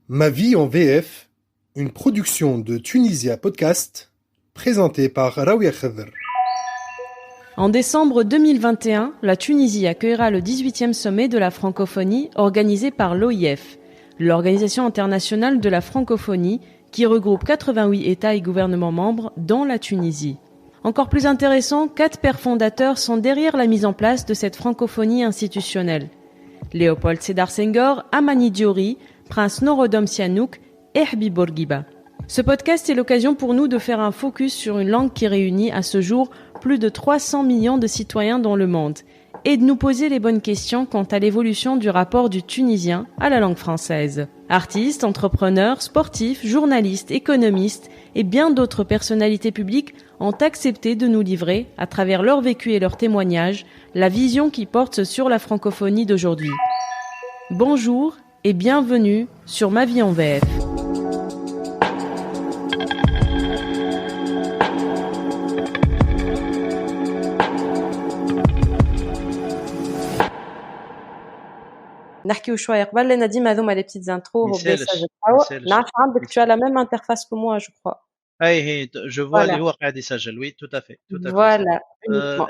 Ma vie en VF, une production de Tunisia Podcast, présentée par Raouia Khadr. En décembre 2021, la Tunisie accueillera le 18e sommet de la francophonie organisé par l'OIF, l'Organisation internationale de la francophonie, qui regroupe 88 États et gouvernements membres, dont la Tunisie. Encore plus intéressant, 4 pères fondateurs sont derrière la mise en place de cette francophonie institutionnelle. Léopold Sédar Senghor, Amani Diori, Prince Norodom Sihanouk et Habib Bourguiba. Ce podcast est l'occasion pour nous de faire un focus sur une langue qui réunit à ce jour plus de 300 millions de citoyens dans le monde et de nous poser les bonnes questions quant à l'évolution du rapport du tunisien à la langue française. Artistes, entrepreneurs, sportifs, journalistes, économistes et bien d'autres personnalités publiques ont accepté de nous livrer, à travers leur vécu et leurs témoignages, la vision qui porte sur la francophonie d'aujourd'hui. Bonjour et bienvenue sur Ma vie en VF. نحكيو شوية قبل لأن ديما هذوما les petites intros وبيساج نعرف عندك tu as la même interface que moi je crois. هي je vois اللي هو قاعد يسجل oui tout à fait Voilà.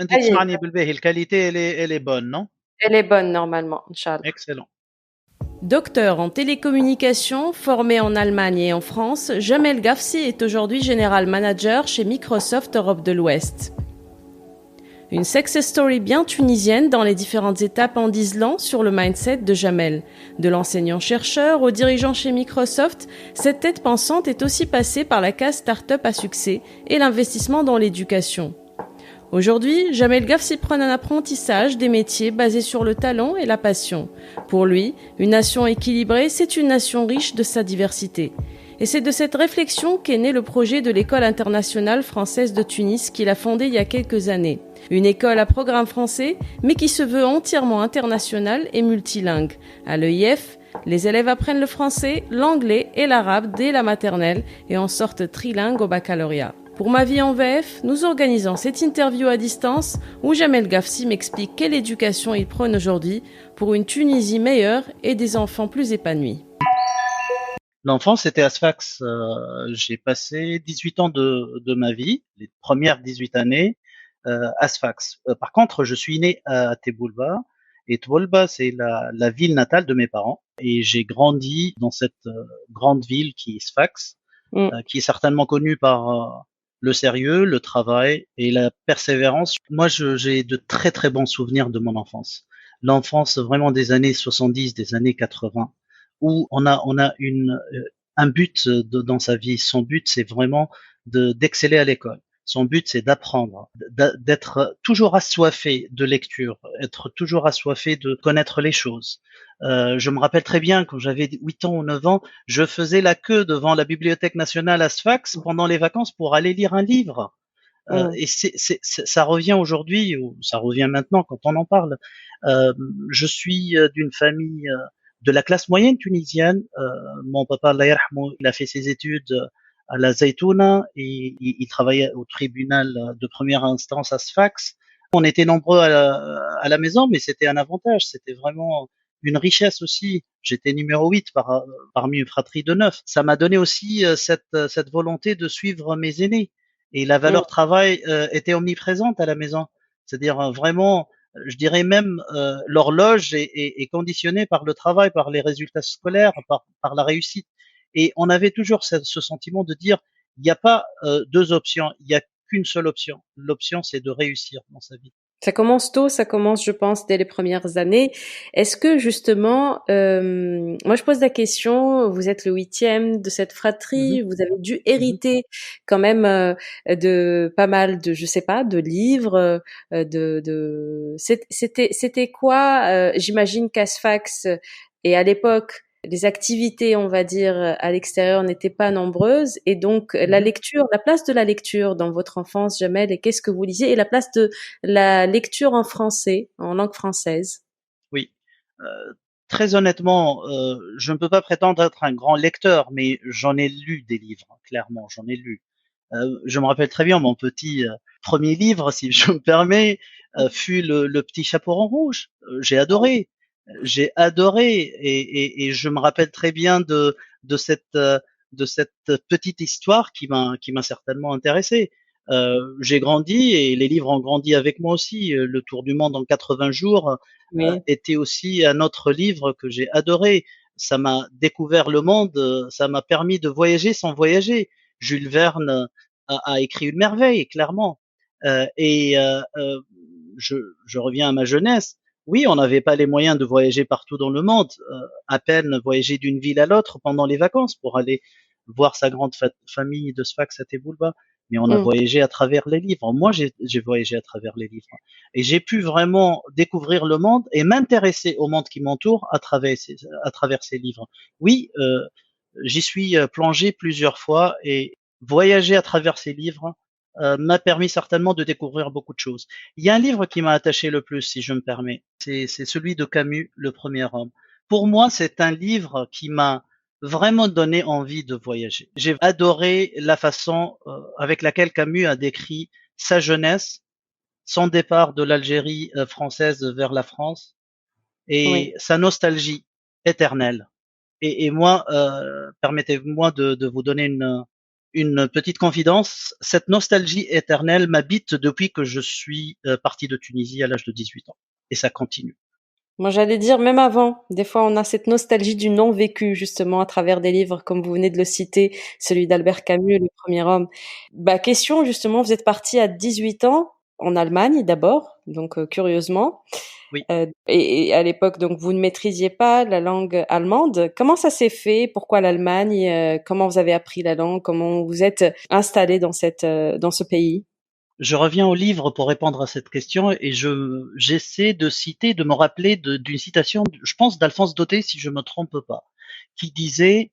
انت تسمعني بالباهي الكاليتي elle est bonne non? Elle est bonne normalement inchallah. Excellent. Docteur en télécommunications, formé en Allemagne et en France, Jamel Gafsi est aujourd'hui General Manager chez Microsoft Europe de l'Ouest. Une success story bien tunisienne dans les différentes étapes en disent long sur le mindset de Jamel. De l'enseignant-chercheur au dirigeant chez Microsoft, cette tête pensante est aussi passée par la case start-up à succès et l'investissement dans l'éducation. Aujourd'hui, Jamel Gafsi prône un apprentissage des métiers basés sur le talent et la passion. Pour lui, une nation équilibrée, c'est une nation riche de sa diversité. Et c'est de cette réflexion qu'est né le projet de l'École internationale française de Tunis qu'il a fondée il y a quelques années. Une école à programme français, mais qui se veut entièrement internationale et multilingue. À l'EIF, les élèves apprennent le français, l'anglais et l'arabe dès la maternelle et en sortent trilingues au baccalauréat. Pour Ma vie en VF, nous organisons cette interview à distance où Jamel Gafsi m'explique quelle éducation il prône aujourd'hui pour une Tunisie meilleure et des enfants plus épanouis. L'enfance, c'était à Sfax. J'ai passé 18 ans de ma vie, les premières 18 années, à Sfax. Par contre, je suis né à Teboulba, et Teboulba, c'est la ville natale de mes parents. Et j'ai grandi dans cette grande ville qui est Sfax, qui est certainement connue par le sérieux, le travail et la persévérance. Moi, j'ai de très très bons souvenirs de mon enfance. L'enfance vraiment des années 70, des années 80. Où on a un but dans sa vie. Son but, c'est vraiment d'exceller à l'école. Son but, c'est d'apprendre, d'être toujours assoiffé de lecture, être toujours assoiffé de connaître les choses. Je me rappelle très bien, quand j'avais 8 ans ou 9 ans, je faisais la queue devant la Bibliothèque nationale à Sfax pendant les vacances pour aller lire un livre. Et ça revient aujourd'hui, ou ça revient maintenant quand on en parle. Je suis d'une famille de la classe moyenne tunisienne. Mon papa, Allah yarhamou, il a fait ses études à la Zaytouna et il travaillait au tribunal de première instance à Sfax. On était nombreux à la maison, mais c'était un avantage. C'était vraiment une richesse aussi. J'étais numéro 8 parmi une fratrie de 9. Ça m'a donné aussi cette volonté de suivre mes aînés. Et la valeur travail était omniprésente à la maison. C'est-à-dire vraiment, je dirais même l'horloge est conditionnée par le travail, par les résultats scolaires, par la réussite. Et on avait toujours ce sentiment de dire, il n'y a pas 2 options, il n'y a qu'une seule option. L'option, c'est de réussir dans sa vie. Ça commence tôt, ça commence, je pense, dès les premières années. Est-ce que justement, moi je pose la question, vous êtes le 8e de cette fratrie, vous avez dû hériter quand même de pas mal de, je sais pas, de livres, c'était quoi j'imagine qu'à Sfax et à l'époque, les activités, on va dire, à l'extérieur n'étaient pas nombreuses et donc la lecture, la place de la lecture dans votre enfance, Jamel, et qu'est-ce que vous lisiez et la place de la lecture en français, en langue française. Oui, très honnêtement, je ne peux pas prétendre être un grand lecteur, mais j'en ai lu des livres, clairement, j'en ai lu. Je me rappelle très bien mon petit premier livre, si je me permets, fut le Petit Chaperon Rouge. J'ai adoré et je me rappelle très bien de de cette petite histoire qui m'a certainement intéressé. J'ai grandi et les livres ont grandi avec moi aussi. Le Tour du monde en 80 jours Oui. était aussi un autre livre que j'ai adoré. Ça m'a découvert le monde, ça m'a permis de voyager sans voyager. Jules Verne a écrit une merveille, clairement. Et je reviens à ma jeunesse. Oui, on n'avait pas les moyens de voyager partout dans le monde. À peine voyager d'une ville à l'autre pendant les vacances pour aller voir sa grande famille de Sfax à Teboulba. Mais on a Mm. voyagé à travers les livres. Moi, j'ai voyagé à travers les livres. Et j'ai pu vraiment découvrir le monde et m'intéresser au monde qui m'entoure à travers ces livres. Oui, j'y suis plongé plusieurs fois et voyager à travers ces livres m'a permis certainement de découvrir beaucoup de choses. Il y a un livre qui m'a attaché le plus, si je me permets. C'est celui de Camus, Le Premier Homme. Pour moi, c'est un livre qui m'a vraiment donné envie de voyager. J'ai adoré la façon avec laquelle Camus a décrit sa jeunesse, son départ de l'Algérie française vers la France et Oui. sa nostalgie éternelle. Et moi, permettez-moi de vous donner une petite confidence. Cette nostalgie éternelle m'habite depuis que je suis parti de Tunisie à l'âge de 18 ans. Et ça continue. Moi, j'allais dire même avant. Des fois, on a cette nostalgie du non vécu, justement, à travers des livres, comme vous venez de le citer, celui d'Albert Camus, Le Premier Homme. Bah, question, justement, vous êtes parti à 18 ans en Allemagne d'abord, donc curieusement. Oui. Et à l'époque, donc, vous ne maîtrisiez pas la langue allemande. Comment ça s'est fait? Pourquoi l'Allemagne? Comment vous avez appris la langue? Comment vous êtes installé dans dans ce pays? Je reviens au livre pour répondre à cette question et j'essaie de citer, de me rappeler d'une citation, je pense d'Alphonse Daudet, si je me trompe pas, qui disait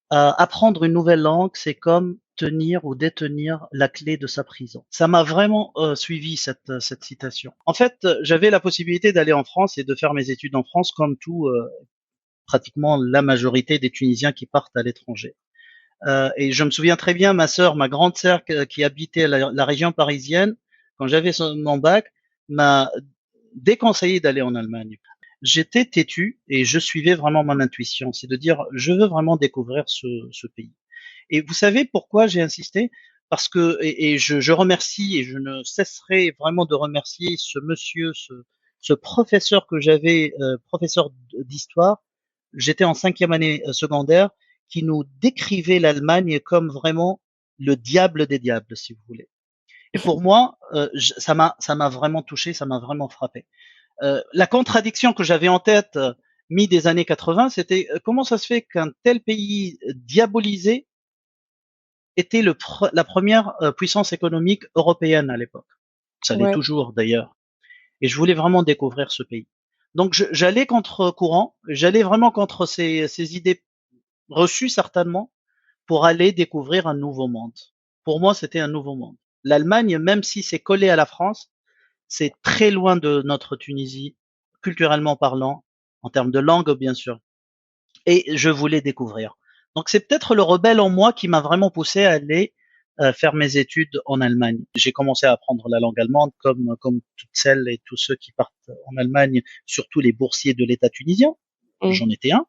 apprendre une nouvelle langue, c'est comme tenir ou détenir la clé de sa prison. Ça m'a vraiment suivi cette citation. En fait, j'avais la possibilité d'aller en France et de faire mes études en France, comme tout pratiquement la majorité des Tunisiens qui partent à l'étranger. Et je me souviens très bien, ma sœur, ma grande sœur qui habitait la région parisienne, quand j'avais mon bac, m'a déconseillé d'aller en Allemagne. J'étais têtu et je suivais vraiment mon intuition, c'est de dire je veux vraiment découvrir ce pays. Et vous savez pourquoi j'ai insisté? Parce que et je remercie et je ne cesserai vraiment de remercier ce monsieur, ce professeur que j'avais, professeur d'histoire. J'étais en 5e année secondaire, qui nous décrivait l'Allemagne comme vraiment le diable des diables, si vous voulez. Et pour moi, ça m'a vraiment touché, ça m'a vraiment frappé. La contradiction que j'avais en tête mi des années 80, c'était comment ça se fait qu'un tel pays diabolisé était la première puissance économique européenne à l'époque. Ça l'est Ouais. toujours d'ailleurs. Et je voulais vraiment découvrir ce pays. Donc j'allais contre courant, j'allais vraiment contre ces idées reçues certainement pour aller découvrir un nouveau monde. Pour moi, c'était un nouveau monde. L'Allemagne, même si c'est collé à la France, c'est très loin de notre Tunisie, culturellement parlant, en termes de langue bien sûr. Et je voulais découvrir. Donc c'est peut-être le rebelle en moi qui m'a vraiment poussé à aller faire mes études en Allemagne. J'ai commencé à apprendre la langue allemande comme toutes celles et tous ceux qui partent en Allemagne, surtout les boursiers de l'État tunisien. Mm. J'en étais un.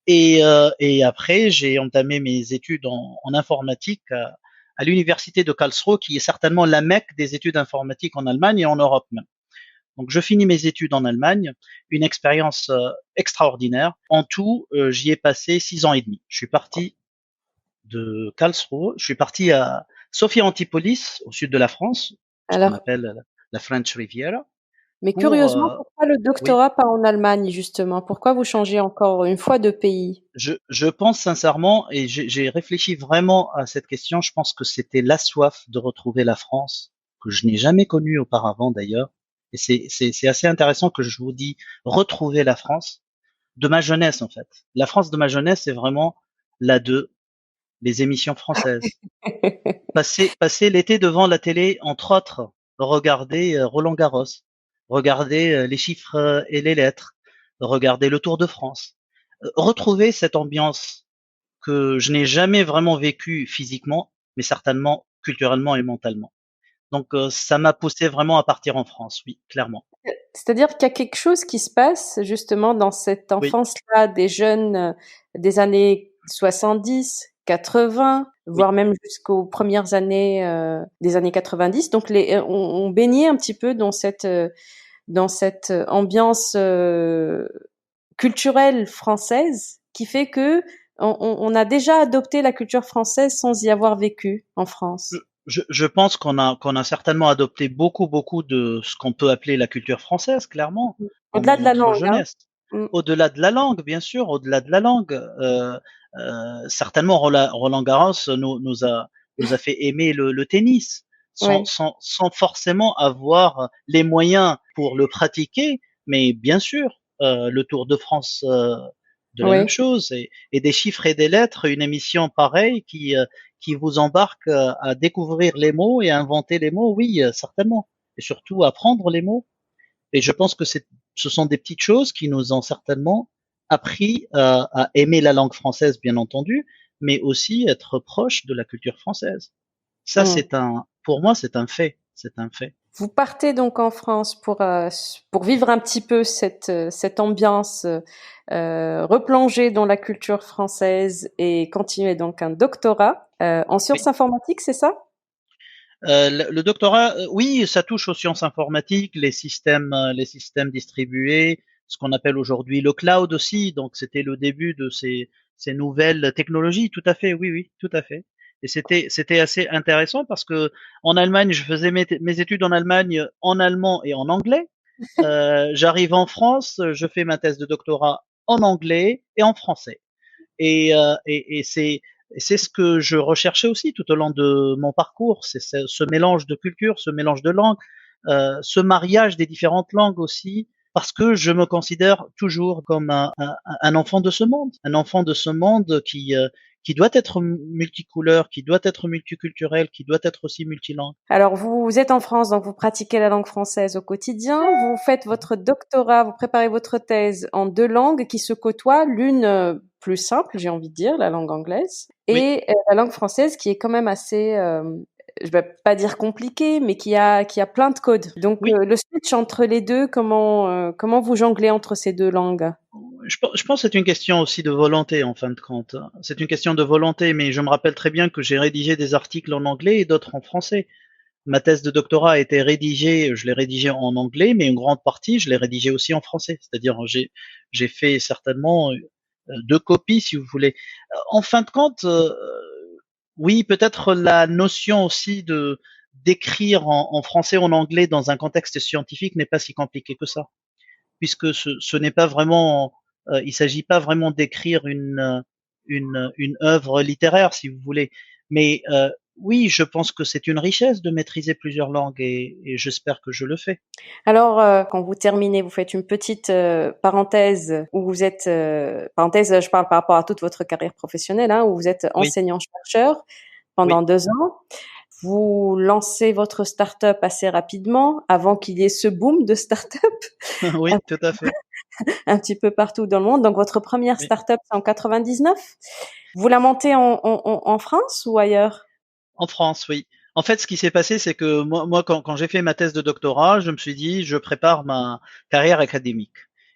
Et après, j'ai entamé mes études en informatique à l'université de Karlsruhe, qui est certainement la Mecque des études informatiques en Allemagne et en Europe même. Donc, je finis mes études en Allemagne, une expérience extraordinaire. En tout, j'y ai passé 6 ans et demi. Je suis parti de Karlsruhe, je suis parti à Sophia Antipolis, au sud de la France, ce qu'on Alors, appelle la French Riviera, mais pour curieusement, pourquoi le oui, doctorat pas en Allemagne, justement? Pourquoi vous changez encore une fois de pays? je pense sincèrement, et j'ai réfléchi vraiment à cette question, je pense que c'était la soif de retrouver la France, que je n'ai jamais connue auparavant d'ailleurs. Et c'est assez intéressant que je vous dis retrouver la France de ma jeunesse en fait. La France de ma jeunesse, c'est vraiment la 2, les émissions françaises. Passer l'été devant la télé, entre autres, regarder Roland Garros, regarder les chiffres et les lettres, regarder le Tour de France, retrouver cette ambiance que je n'ai jamais vraiment vécue physiquement, mais certainement culturellement et mentalement. Donc ça m'a poussé vraiment à partir en France, oui, clairement. C'est-à-dire qu'il y a quelque chose qui se passe justement dans cette Oui, enfance-là des jeunes des années 70, 80, Oui, voire même jusqu'aux premières années des années 90. Donc on baignait un petit peu dans cette ambiance culturelle française qui fait que on a déjà adopté la culture française sans y avoir vécu en je, France. je pense qu'on a certainement adopté beaucoup de ce qu'on peut appeler la culture française, clairement, Au-delà pendant de la notre langue, hein. jeunesse. Mm. Au-delà de la langue, bien sûr, au-delà de la langue. Certainement, Roland Garros nous a fait aimer le tennis, Oui, sans forcément avoir les moyens pour le pratiquer, mais bien sûr, le Tour de France, de la même oui. chose, et des chiffres et des lettres, une émission pareille qui vous embarque à découvrir les mots et à inventer les mots, oui, certainement, et surtout apprendre les mots. Et je pense que ce sont des petites choses qui nous ont certainement appris à aimer la langue française, bien entendu, mais aussi être proche de la culture française. Ça, Mm. pour moi, c'est un fait. C'est un fait. Vous partez donc en France pour vivre un petit peu cette ambiance, replonger dans la culture française et continuer donc un doctorat en sciences Oui. informatiques, c'est ça? Le doctorat, oui, ça touche aux sciences informatiques, les systèmes distribués, ce qu'on appelle aujourd'hui le cloud aussi. Donc, c'était le début de ces nouvelles technologies. Tout à fait, oui, oui, tout à fait. Et c'était assez intéressant parce que en Allemagne, je faisais mes études en Allemagne en allemand et en anglais. J'arrive en France, je fais ma thèse de doctorat en anglais et en français. Et c'est ce que je recherchais aussi tout au long de mon parcours, c'est ce mélange de culture, ce mélange de langues, ce mariage des différentes langues aussi, parce que je me considère toujours comme un enfant de ce monde, un enfant de ce monde qui doit être multicouleur, qui doit être multiculturel, qui doit être aussi multilangue. Alors vous êtes en France, donc vous pratiquez la langue française au quotidien. Vous faites votre doctorat, vous préparez votre thèse en deux langues qui se côtoient, l'une plus simple, j'ai envie de dire, la langue anglaise, Oui, et la langue française qui est quand même assez, je vais pas dire compliquée, mais qui a plein de codes. Donc oui. le switch entre les deux, comment vous jonglez entre ces deux langues? Je pense que c'est une question aussi de volonté en fin de compte. C'est une question de volonté, mais je me rappelle très bien que j'ai rédigé des articles en anglais et d'autres en français. Ma thèse de doctorat a été rédigée, je l'ai rédigée en anglais, mais une grande partie, je l'ai rédigée aussi en français. C'est-à-dire, j'ai fait certainement deux copies, si vous voulez. En fin de compte, oui, peut-être la notion aussi de d'écrire en français ou en anglais dans un contexte scientifique n'est pas si compliqué que ça, puisque ce n'est pas vraiment, il s'agit pas vraiment d'écrire une œuvre littéraire, si vous voulez. Mais oui, je pense que c'est une richesse de maîtriser plusieurs langues et j'espère que je le fais. Alors, quand vous terminez, vous faites une petite parenthèse où vous êtes parenthèse, je parle par rapport à toute votre carrière professionnelle, hein, où vous êtes Oui, enseignant-chercheur pendant oui, 2 ans. Vous lancez votre start-up assez rapidement avant qu'il y ait ce boom de start-up oui, tout à fait. un petit peu partout dans le monde. Donc, votre première Oui. start-up, c'est en 99. Vous la montez en France ou ailleurs? En France, oui. En fait, ce qui s'est passé, c'est que moi quand j'ai fait ma thèse de doctorat, je me suis dit, je prépare ma carrière académique.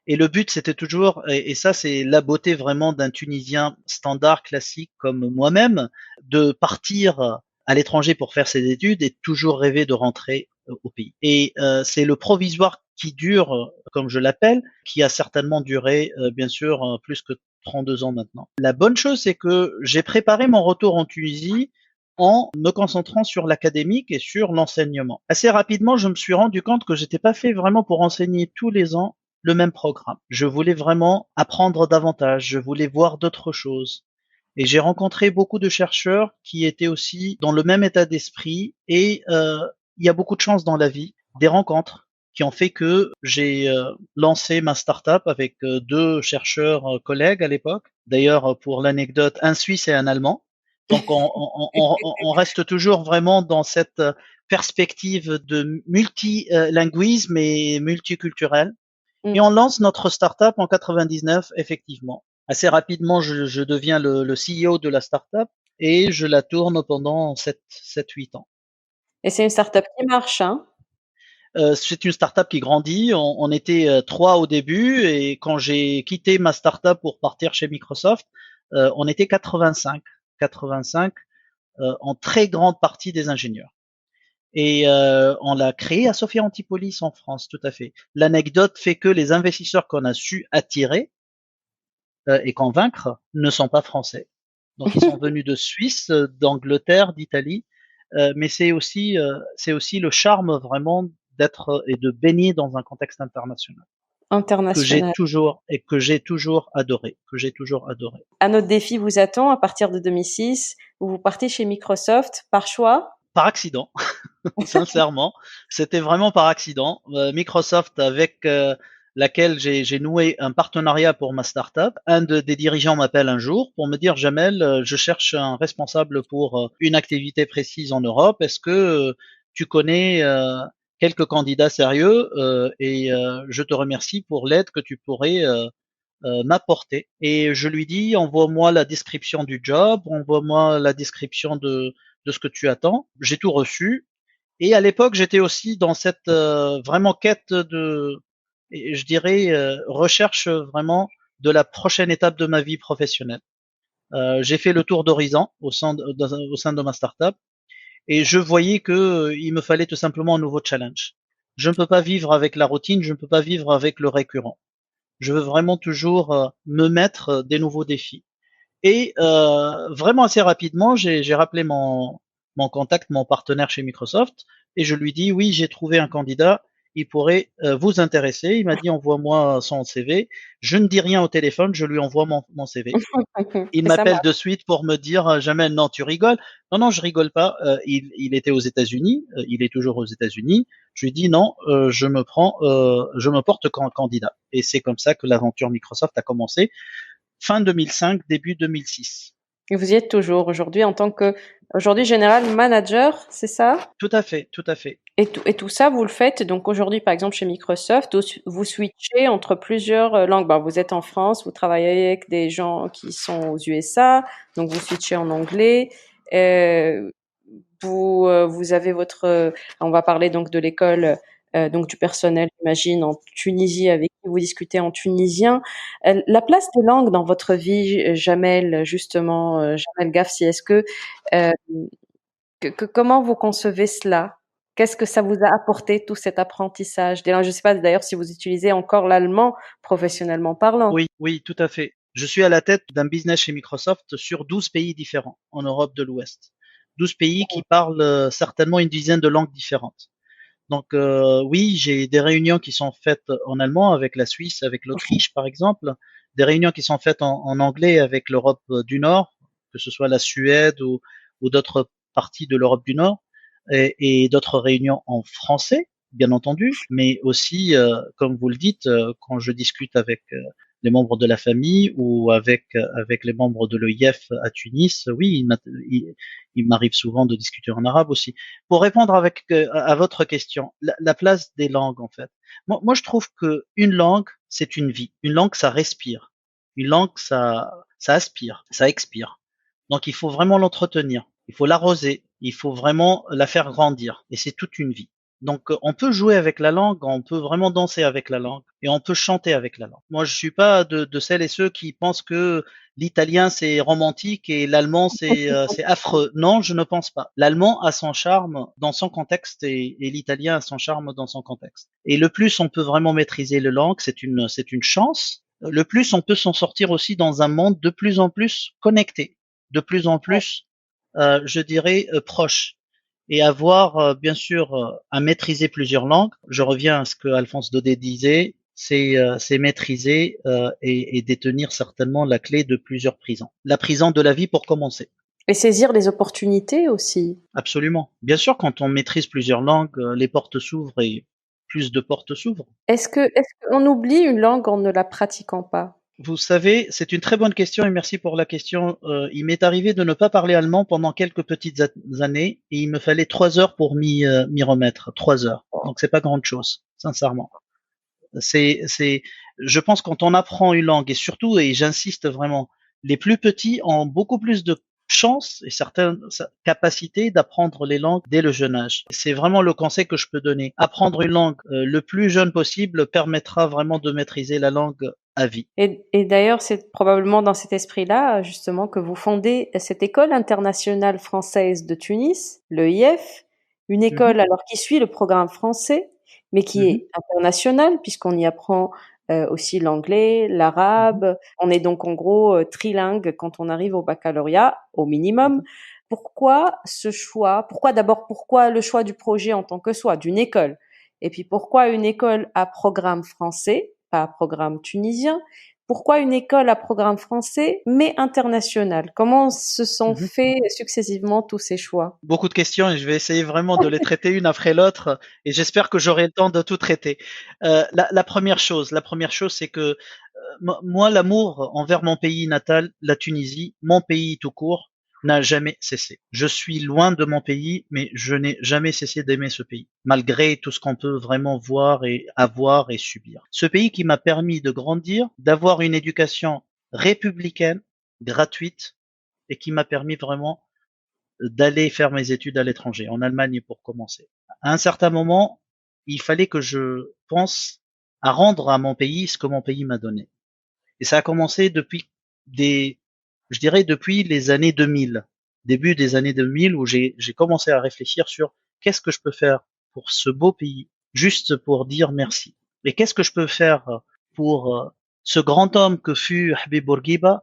Et le but, c'était toujours, et ça, c'est la beauté vraiment d'un Tunisien standard, classique comme moi-même, de partir à l'étranger pour faire ses études et toujours rêver de rentrer au pays. Et c'est le provisoire qui dure, comme je l'appelle, qui a certainement duré, bien sûr, plus que 32 ans maintenant. La bonne chose, c'est que j'ai préparé mon retour en Tunisie en me concentrant sur l'académique et sur l'enseignement. Assez rapidement, je me suis rendu compte que j'étais pas fait vraiment pour enseigner tous les ans le même programme. Je voulais vraiment apprendre davantage, je voulais voir d'autres choses. Et j'ai rencontré beaucoup de chercheurs qui étaient aussi dans le même état d'esprit et il y a beaucoup de chance dans la vie, des rencontres qui ont fait que j'ai lancé ma start-up avec deux chercheurs collègues à l'époque. D'ailleurs, pour l'anecdote, un Suisse et un Allemand. Donc on reste toujours vraiment dans cette perspective de multilinguisme et multiculturel. Et Mm. on lance notre startup en 99, effectivement. Assez rapidement, je deviens le CEO de la startup et je la tourne pendant 7-8 ans. Et c'est une start-up qui marche, hein? C'est une startup qui grandit. On était trois au début et quand j'ai quitté ma startup pour partir chez Microsoft, on était 85 en très grande partie des ingénieurs. Et on l'a créé à Sophia Antipolis en France, tout à fait. L'anecdote fait que les investisseurs qu'on a su attirer et convaincre ne sont pas français. Donc ils sont venus de Suisse, d'Angleterre, d'Italie, mais c'est aussi le charme vraiment d'être et de baigner dans un contexte international International. que j'ai toujours adoré. Un autre défi vous attend à partir de 2006, où vous partez chez Microsoft par choix. Par accident, sincèrement, c'était vraiment par accident. Microsoft avec laquelle j'ai noué un partenariat pour ma startup. Des dirigeants m'appelle un jour pour me dire Jamel, je cherche un responsable pour une activité précise en Europe. Est-ce que tu connais quelques candidats sérieux et je te remercie pour l'aide que tu pourrais m'apporter. Et je lui dis envoie-moi la description du job, envoie-moi la description de ce que tu attends. J'ai tout reçu. Et à l'époque, j'étais aussi dans cette vraiment quête de, je dirais, recherche vraiment de la prochaine étape de ma vie professionnelle. J'ai fait le tour d'horizon au sein de ma startup et je voyais que il me fallait tout simplement un nouveau challenge. Je ne peux pas vivre avec la routine, je ne peux pas vivre avec le récurrent. Je veux vraiment toujours me mettre des nouveaux défis. Et vraiment assez rapidement, j'ai rappelé mon contact, mon partenaire chez Microsoft, et je lui dis oui, j'ai trouvé un candidat, il pourrait vous intéresser. Il m'a dit envoie-moi son CV. Je ne dis rien au téléphone, je lui envoie mon CV. Il m'appelle de suite pour me dire Jamel, non, tu rigoles. Non, non, je rigole pas. Il était aux États-Unis, il est toujours aux États-Unis. Je lui dis non, je me porte candidat. Et c'est comme ça que l'aventure Microsoft a commencé fin 2005, début 2006. Et vous y êtes toujours aujourd'hui aujourd'hui général manager, c'est ça? Tout à fait, tout à fait. Et tout ça, vous le faites donc aujourd'hui, par exemple, chez Microsoft, vous switchez entre plusieurs langues. Ben, vous êtes en France, vous travaillez avec des gens qui sont aux USA, donc vous switchez en anglais. Vous avez on va parler donc de l'école, donc du personnel, j'imagine, en Tunisie, avec qui vous discutez en tunisien. La place des langues dans votre vie, Jamel, justement, Jamel Gafsi, est-ce euh, comment vous concevez cela? Qu'est-ce que ça vous a apporté, tout cet apprentissage des langues? Je ne sais pas d'ailleurs si vous utilisez encore l'allemand professionnellement parlant. Oui, oui, tout à fait. Je suis à la tête d'un business chez Microsoft sur 12 pays différents en Europe de l'Ouest. 12 pays qui parlent certainement une dizaine de langues différentes. Donc oui, j'ai des réunions qui sont faites en allemand avec la Suisse, avec l'Autriche par exemple, des réunions qui sont faites en anglais avec l'Europe du Nord, que ce soit la Suède ou d'autres parties de l'Europe du Nord, et d'autres réunions en français, bien entendu, mais aussi, comme vous le dites, quand je discute avec les membres de la famille ou avec les membres de l'OIF à Tunis, oui, il m'arrive souvent de discuter en arabe aussi. Pour répondre à votre question, la place des langues en fait. Moi, je trouve que une langue, c'est une vie. Une langue, ça respire. Une langue, ça aspire, ça expire. Donc, il faut vraiment l'entretenir. Il faut l'arroser. Il faut vraiment la faire grandir. Et c'est toute une vie. Donc, on peut jouer avec la langue, on peut vraiment danser avec la langue et on peut chanter avec la langue. Moi, je suis pas de celles et ceux qui pensent que l'italien c'est romantique et l'allemand c'est affreux. Non, je ne pense pas. L'allemand a son charme dans son contexte et l'italien a son charme dans son contexte. Et le plus on peut vraiment maîtriser les langues, c'est une chance. Le plus on peut s'en sortir aussi dans un monde de plus en plus connecté, de plus en plus, je dirais, proche et avoir bien sûr à maîtriser plusieurs langues. Je reviens à ce que Alphonse Daudet disait, c'est maîtriser et détenir certainement la clé de plusieurs prisons. La prison de la vie pour commencer. Et saisir les opportunités aussi. Absolument. Bien sûr, quand on maîtrise plusieurs langues, les portes s'ouvrent et plus de portes s'ouvrent. Est-ce qu'on oublie une langue en ne la pratiquant pas? Vous savez, c'est une très bonne question et merci pour la question. Il m'est arrivé de ne pas parler allemand pendant quelques petites années et il me fallait 3 heures pour m'y remettre. 3 heures. Donc c'est pas grande chose, sincèrement. Je pense quand on apprend une langue et surtout, et j'insiste vraiment, les plus petits ont beaucoup plus de chance et certaines capacités d'apprendre les langues dès le jeune âge. C'est vraiment le conseil que je peux donner. Apprendre une langue le plus jeune possible permettra vraiment de maîtriser la langue à vie. Et d'ailleurs, c'est probablement dans cet esprit-là, justement, que vous fondez cette école internationale française de Tunis, l'EIF, une Mhm, école alors qui suit le programme français, mais qui mhm, est internationale puisqu'on y apprend aussi l'anglais, mhm, l'arabe. On est donc en gros trilingue quand on arrive au baccalauréat, au minimum. mhm. Pourquoi ce choix? Pourquoi le choix du projet en tant que soi, d'une école? Et puis pourquoi une école à programme français, pas à programme tunisien? Pourquoi une école à programme français mais international? Comment se sont Mhm. faits successivement tous ces choix? Beaucoup de questions et je vais essayer vraiment de les traiter une après l'autre et j'espère que j'aurai le temps de tout traiter. La première chose, c'est que moi, l'amour envers mon pays natal, la Tunisie, mon pays tout court, n'a jamais cessé. Je suis loin de mon pays, mais je n'ai jamais cessé d'aimer ce pays, malgré tout ce qu'on peut vraiment voir et avoir et subir. Ce pays qui m'a permis de grandir, d'avoir une éducation républicaine, gratuite, et qui m'a permis vraiment d'aller faire mes études à l'étranger, en Allemagne pour commencer. À un certain moment, il fallait que je pense à rendre à mon pays ce que mon pays m'a donné. Et ça a commencé depuis je dirais depuis les années 2000, début des années 2000 où j'ai commencé à réfléchir sur qu'est-ce que je peux faire pour ce beau pays, juste pour dire merci. Et qu'est-ce que je peux faire pour ce grand homme que fut Habib Bourguiba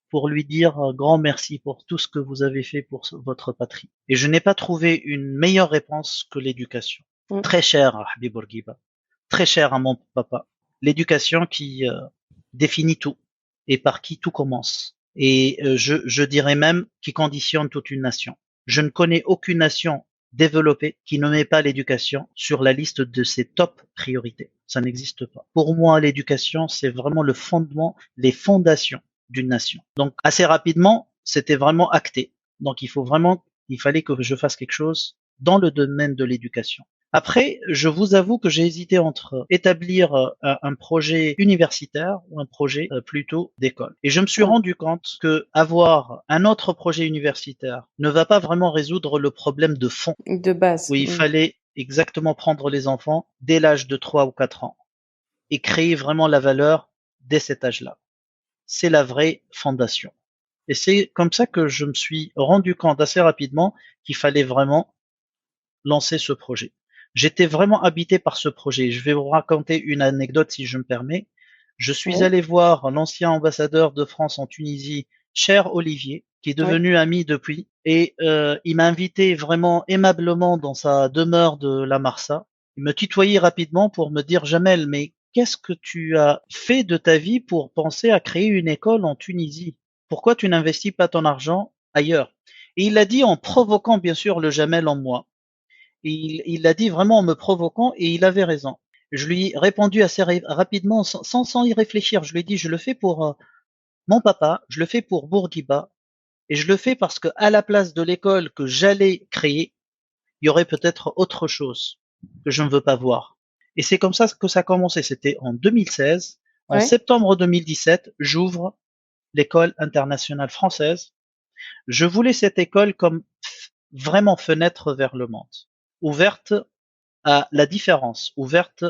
pour lui dire grand merci pour tout ce que vous avez fait pour votre patrie. Et je n'ai pas trouvé une meilleure réponse que l'éducation. Mm. Très cher à Habib Bourguiba, très cher à mon papa. L'éducation qui définit tout et par qui tout commence. Et je dirais même qui conditionne toute une nation. Je ne connais aucune nation développée qui ne met pas l'éducation sur la liste de ses top priorités. Ça n'existe pas. Pour moi, l'éducation, c'est vraiment le fondement, les fondations d'une nation. Donc assez rapidement, c'était vraiment acté. Donc il fallait que je fasse quelque chose dans le domaine de l'éducation. Après, je vous avoue que j'ai hésité entre établir un projet universitaire ou un projet plutôt d'école. Et je me suis Mm. rendu compte que avoir un autre projet universitaire ne va pas vraiment résoudre le problème de fond, De base. où il Mm. fallait exactement prendre les enfants dès l'âge de 3 ou 4 ans et créer vraiment la valeur dès cet âge-là. C'est la vraie fondation. Et c'est comme ça que je me suis rendu compte assez rapidement qu'il fallait vraiment lancer ce projet. J'étais vraiment habité par ce projet. Je vais vous raconter une anecdote si je me permets. Je suis Oui, allé voir l'ancien ambassadeur de France en Tunisie, cher Olivier, qui est oui. devenu ami depuis, et il m'a invité vraiment aimablement dans sa demeure de la Marsa. Il me tutoyait rapidement pour me dire Jamel, mais qu'est-ce que tu as fait de ta vie pour penser à créer une école en Tunisie? Pourquoi tu n'investis pas ton argent ailleurs? Et il l'a dit en provoquant bien sûr le Jamel en moi. Il l'a dit vraiment en me provoquant et il avait raison. Je lui ai répondu assez rapidement sans y réfléchir. Je lui ai dit, je le fais pour mon papa, je le fais pour Bourguiba et je le fais parce que à la place de l'école que j'allais créer, il y aurait peut-être autre chose que je ne veux pas voir. Et c'est comme ça que ça a commencé. C'était en 2016. En Ouais. septembre 2017, j'ouvre l'école internationale française. Je voulais cette école comme vraiment fenêtre vers le monde, ouverte à la différence, ouverte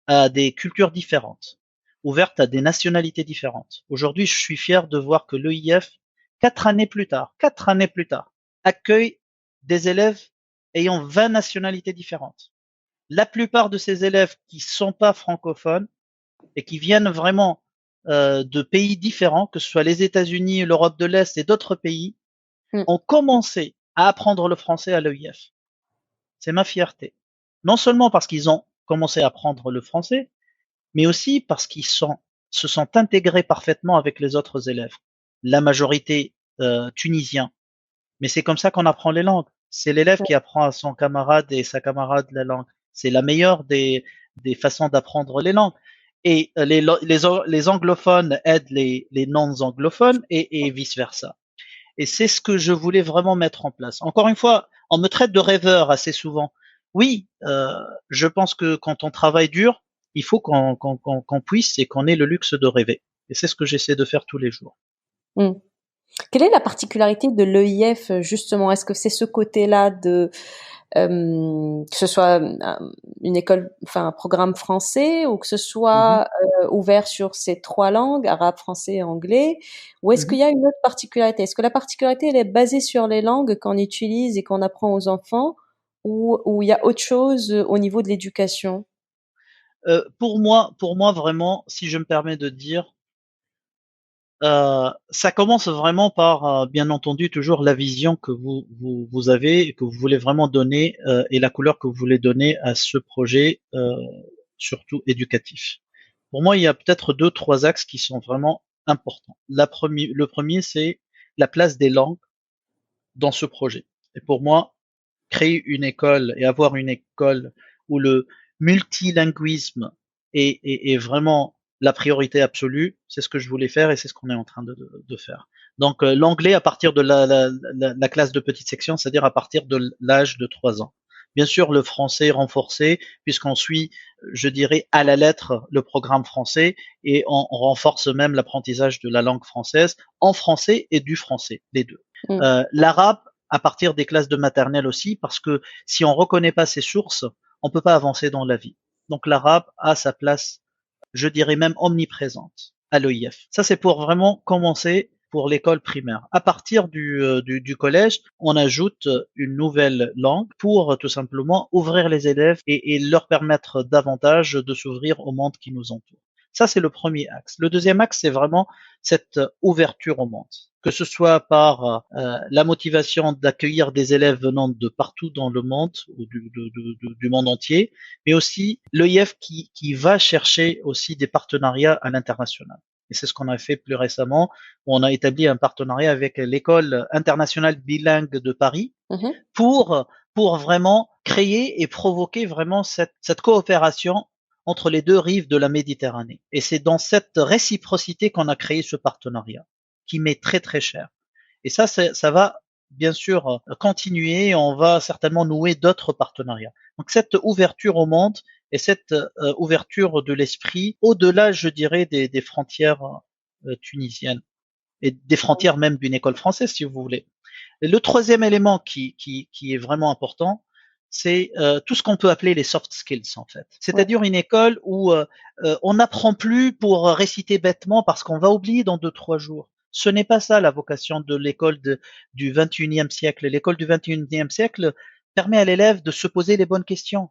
à des cultures différentes, ouverte à des nationalités différentes. Aujourd'hui, je suis fier de voir que l'EIF, 4 années plus tard, accueille des élèves ayant 20 nationalités différentes. La plupart de ces élèves qui sont pas francophones et qui viennent vraiment de pays différents, que ce soit les États-Unis, l'Europe de l'Est et d'autres pays, Mm. ont commencé à apprendre le français à l'EIF. C'est ma fierté. Non seulement parce qu'ils ont commencé à apprendre le français, mais aussi parce qu'ils se sont intégrés parfaitement avec les autres élèves. La majorité tunisien. Mais c'est comme ça qu'on apprend les langues. C'est l'élève qui apprend à son camarade et sa camarade la langue. C'est la meilleure des façons d'apprendre les langues. Et les anglophones aident les non-anglophones et vice-versa. Et c'est ce que je voulais vraiment mettre en place. Encore une fois, on me traite de rêveur assez souvent. Oui, je pense que quand on travaille dur, il faut qu'on puisse et qu'on ait le luxe de rêver. Et c'est ce que j'essaie de faire tous les jours. Mm. Quelle est la particularité de l'EIF justement? Est-ce que c'est ce côté-là de que ce soit une école, enfin un programme français, ou que ce Mhm, soit ouvert sur ces trois langues, arabe, français et anglais, ou est-ce qu'il mhm. y a une autre particularité? Est-ce que la particularité, elle est basée sur les langues qu'on utilise et qu'on apprend aux enfants, ou il y a autre chose au niveau de l'éducation? Pour moi vraiment, si je me permets de dire, ça commence vraiment par, bien entendu, toujours la vision que vous avez et que vous voulez vraiment donner, et la couleur que vous voulez donner à ce projet, surtout éducatif. Pour moi, il y a peut-être deux, trois axes qui sont vraiment importants. Le premier, c'est la place des langues dans ce projet. Et pour moi, créer une école et avoir une école où le multilinguisme est vraiment la priorité absolue, c'est ce que je voulais faire et c'est ce qu'on est en train de faire. Donc l'anglais à partir de la classe de petite section, c'est-à-dire à partir de l'âge de 3 ans. Bien sûr, le français renforcé, puisqu'on suit, je dirais, à la lettre le programme français et on renforce même l'apprentissage de la langue française en français et du français, les deux. Mm. L'arabe à partir des classes de maternelle aussi, parce que si on reconnaît pas ses sources, on peut pas avancer dans la vie. Donc l'arabe a sa place, je dirais même omniprésente à l'EIF. Ça c'est pour vraiment commencer pour l'école primaire. À partir du collège, on ajoute une nouvelle langue pour tout simplement ouvrir les élèves et leur permettre davantage de s'ouvrir au monde qui nous entoure. Ça, c'est le premier axe. Le deuxième axe, c'est vraiment cette ouverture au monde, que ce soit par la motivation d'accueillir des élèves venant de partout dans le monde ou du monde entier, mais aussi l'EIF qui va chercher aussi des partenariats à l'international. Et c'est ce qu'on a fait plus récemment. On a établi un partenariat avec l'école internationale bilingue de Paris Mhm. pour, pour vraiment créer et provoquer vraiment cette coopération entre les deux rives de la Méditerranée. Et c'est dans cette réciprocité qu'on a créé ce partenariat, qui m'est très très cher. Et ça va bien sûr continuer. On va certainement nouer d'autres partenariats. Donc cette ouverture au monde et cette ouverture de l'esprit au-delà, je dirais, des frontières tunisiennes et des frontières même d'une école française, si vous voulez. Et le troisième élément qui est vraiment important, c'est tout ce qu'on peut appeler les soft skills en fait. Ouais. C'est-à-dire une école où on n'apprend plus pour réciter bêtement parce qu'on va oublier dans 2, 3 jours. Ce n'est pas ça la vocation de l'école du 21e siècle. L'école du 21e siècle permet à l'élève de se poser les bonnes questions,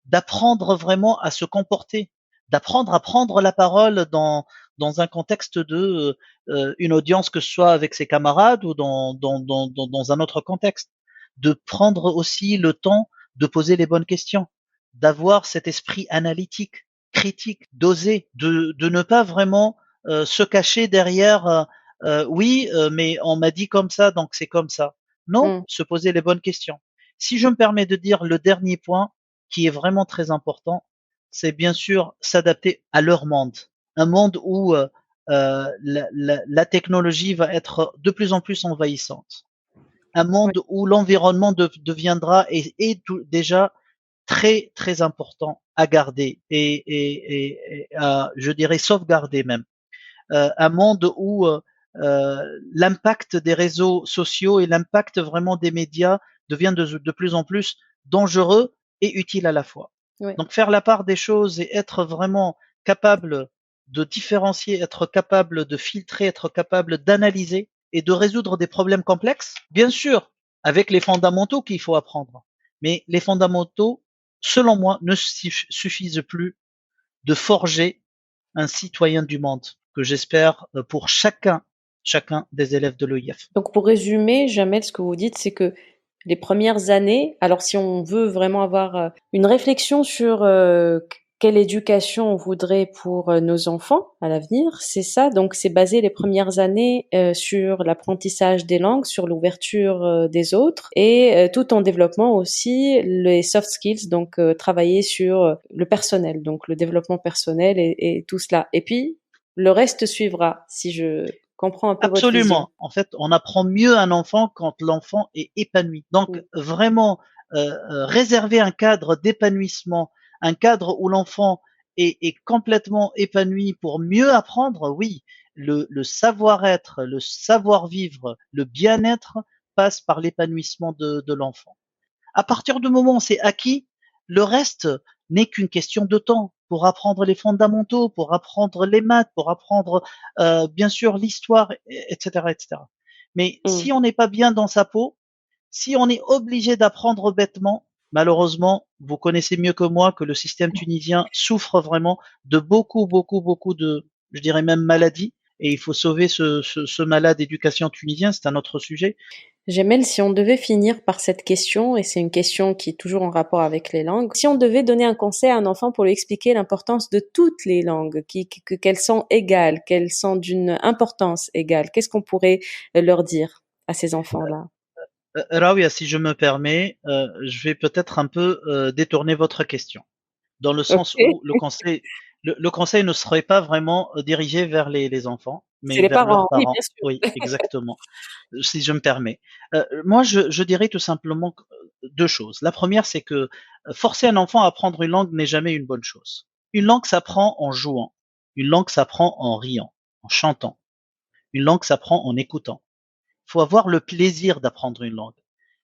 d'apprendre vraiment à se comporter, d'apprendre à prendre la parole dans un contexte de une audience, que ce soit avec ses camarades ou dans un autre contexte, de prendre aussi le temps de poser les bonnes questions, d'avoir cet esprit analytique, critique, d'oser, de ne pas vraiment se cacher derrière oui, mais on m'a dit comme ça, donc c'est comme ça. Non, Mm. se poser les bonnes questions. Si je me permets de dire le dernier point, qui est vraiment très important, c'est bien sûr s'adapter à leur monde. Un monde où la technologie va être de plus en plus envahissante. Un Ouais. monde où l'environnement deviendra déjà très très important à garder et à, je dirais, sauvegarder même. Un monde où l'impact des réseaux sociaux et l'impact vraiment des médias devient de plus en plus dangereux et utile à la fois. Ouais. Donc faire la part des choses et être vraiment capable de différencier, être capable de filtrer, être capable d'analyser et de résoudre des problèmes complexes, bien sûr, avec les fondamentaux qu'il faut apprendre. Mais les fondamentaux, selon moi, ne suffisent plus de forger un citoyen du monde, que j'espère pour chacun des élèves de l'EIF. Donc pour résumer, Jamel, ce que vous dites, c'est que les premières années, alors si on veut vraiment avoir une réflexion sur quelle éducation on voudrait pour nos enfants à l'avenir, c'est ça. Donc c'est basé les premières années sur l'apprentissage des langues, sur l'ouverture des autres, et tout en développement aussi les soft skills, donc travailler sur le personnel, donc le développement personnel et tout cela. Et puis le reste suivra, si je comprends un peu votre vision. Absolument. En fait, on apprend mieux un enfant quand l'enfant est épanoui. Donc, Mm. vraiment, réserver un cadre d'épanouissement, un cadre où l'enfant est complètement épanoui pour mieux apprendre, oui, le savoir-être, le savoir-vivre, le bien-être passe par l'épanouissement de l'enfant. À partir du moment où c'est acquis, le reste n'est qu'une question de temps pour apprendre les fondamentaux, pour apprendre les maths, pour apprendre bien sûr l'histoire, etc., etc. Mais Mm. si on n'est pas bien dans sa peau, si on est obligé d'apprendre bêtement, malheureusement, vous connaissez mieux que moi que le système tunisien souffre vraiment de beaucoup, beaucoup, beaucoup de, je dirais même maladies, et il faut sauver ce malade éducation tunisien, c'est un autre sujet. Jamel, si on devait finir par cette question, et c'est une question qui est toujours en rapport avec les langues, si on devait donner un conseil à un enfant pour lui expliquer l'importance de toutes les langues, qu'elles sont égales, qu'elles sont d'une importance égale, qu'est-ce qu'on pourrait leur dire à ces enfants-là? Rawia, si je me permets, je vais peut-être un peu détourner votre question, dans le sens Ok. où le conseil ne serait pas vraiment dirigé vers les enfants, C'est mais les vers leurs parents, oui, parents. bien sûr. Oui, exactement. Si je me permets. Moi, je dirais tout simplement deux choses. La première, c'est que forcer un enfant à apprendre une langue n'est jamais une bonne chose. Une langue s'apprend en jouant. Une langue s'apprend en riant, en chantant. Une langue s'apprend en écoutant. Il faut avoir le plaisir d'apprendre une langue.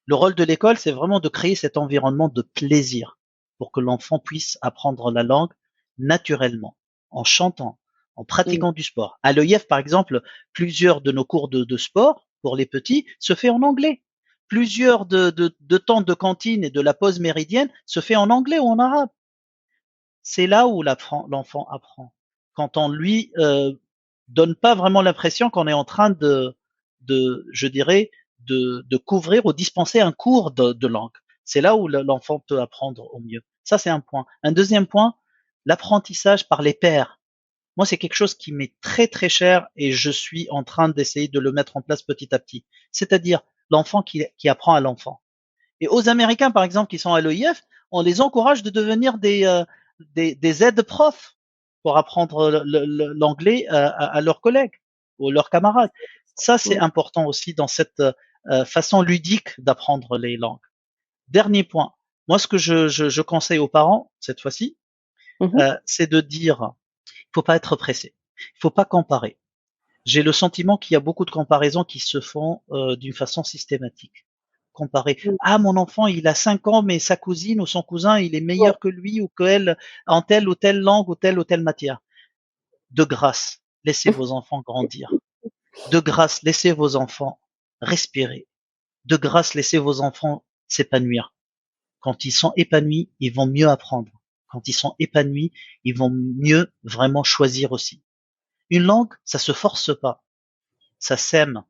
Le rôle de l'école, c'est vraiment de créer cet environnement de plaisir pour que l'enfant puisse apprendre la langue naturellement, en chantant, en Mm. pratiquant du sport. À l'EIF, par exemple, plusieurs de nos cours de sport pour les petits se fait en anglais. Plusieurs de temps de cantine et de la pause méridienne se fait en anglais ou en arabe. C'est là où l'enfant apprend. Quand on lui donne pas vraiment l'impression qu'on est en train je dirais, de couvrir ou dispenser un cours de langue. C'est là où l'enfant peut apprendre au mieux. Ça, c'est un point. Un deuxième point, l'apprentissage par les pairs. Moi, c'est quelque chose qui m'est très très cher et je suis en train d'essayer de le mettre en place petit à petit. C'est-à-dire l'enfant qui apprend à l'enfant. Et aux Américains, par exemple, qui sont à l'EIF, on les encourage de devenir des aides-profs pour apprendre l'anglais à leurs collègues ou leurs camarades. Ça, c'est Mm. important aussi dans cette façon ludique d'apprendre les langues. Dernier point, moi, ce que je conseille aux parents, cette fois-ci, Mhm. c'est de dire, il faut pas être pressé, il faut pas comparer. J'ai le sentiment qu'il y a beaucoup de comparaisons qui se font d'une façon systématique. Comparer. Mm. Ah, mon enfant, il a 5 ans, mais sa cousine ou son cousin, il est Ouais. meilleur que lui ou qu'elle en telle ou telle langue ou telle matière. De grâce, laissez vos enfants grandir. De grâce, laissez vos enfants respirer. De grâce, laissez vos enfants s'épanouir. Quand ils sont épanouis, ils vont mieux apprendre. Quand ils sont épanouis, ils vont mieux vraiment choisir aussi. Une langue, ça se force pas, ça s'aime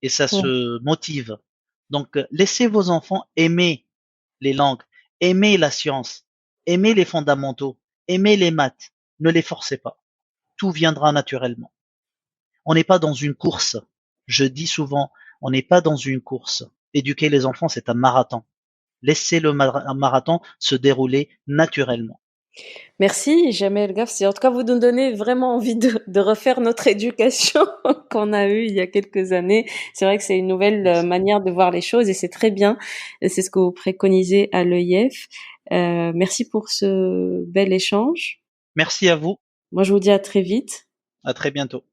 et ça Ouais. se motive. Donc, laissez vos enfants aimer les langues, aimer la science, aimer les fondamentaux, aimer les maths. Ne les forcez pas. Tout viendra naturellement. On n'est pas dans une course. Je dis souvent, on n'est pas dans une course. Éduquer les enfants, c'est un marathon. Laissez le marathon se dérouler naturellement. Merci, Jamel Gafsi. En tout cas, vous nous donnez vraiment envie de refaire notre éducation qu'on a eue il y a quelques années. C'est vrai que c'est une nouvelle Merci. manière de voir les choses et c'est très bien. Et c'est ce que vous préconisez à l'EIF. Merci pour ce bel échange. Merci à vous. Moi, je vous dis à très vite. À très bientôt.